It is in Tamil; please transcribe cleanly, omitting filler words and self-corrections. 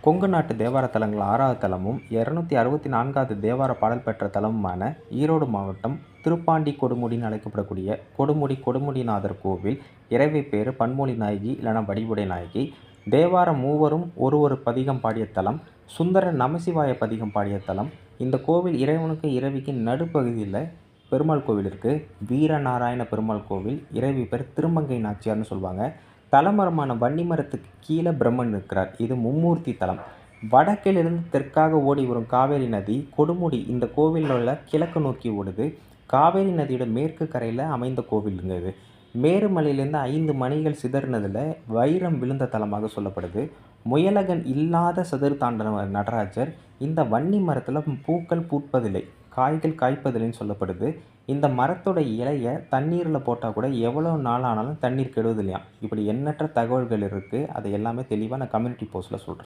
கொங்கு நாட்டு தேவார தலங்கள் 6வது தலமும் 264வது தேவார பாடல் பெற்ற தலமுமான ஈரோடு மாவட்டம் திருப்பாண்டி கொடுமுடின்னு அழைக்கப்படக்கூடிய கொடுமுடிநாதர் கோவில். இறைவி பேர் பன்மொழி நாயகி இல்லைனா வடிவுடை நாயகி. தேவார மூவரும் ஒரு பதிகம் பாடிய தலம். சுந்தர நமசிவாய பதிகம் பாடிய தலம். இந்த கோவில் இறைவனுக்கு இறைவிக்கு நடுப்பகுதியில் பெருமாள் கோவில் இருக்குது. வீரநாராயண பெருமாள் கோவில். இறைவி பேர் திருமங்கை நாச்சியார்னு சொல்லுவாங்க. தலமரமான வன்னி மரத்துக்கு கீழே பிரம்மன் இருக்கிறார். இது மும்மூர்த்தி தலம். வடக்கிலிருந்து தெற்காக ஓடி வரும் காவேரி நதி கொடுமுடி இந்த கோவிலில் உள்ள கிழக்கு நோக்கி ஓடுது. காவேரி நதியோட மேற்கு கரையில் அமைந்த கோவிலுங்க இது. மேருமலையிலேருந்து 5 மணிகள் சிதறினதில் வைரம் விழுந்த தலமாக சொல்லப்படுது. முயலகன் இல்லாத சதுர்தாண்டன நடராஜர். இந்த வன்னி மரத்தில் பூக்கள் பூப்பதில்லை, காய்கள் காய்ப்பதில்லைன்னு சொல்லப்படுது. இந்த மரத்தோட இலையை தண்ணீரில் போட்டால் கூட எவ்வளோ நாள் ஆனாலும் தண்ணீர் கெடுவதில்லையாம். இப்படி எண்ணற்ற தகவல்கள் இருக்குது. அதை எல்லாமே தெளிவாக நான் கம்யூனிட்டி போஸ்ட்டில் சொல்கிறேன்.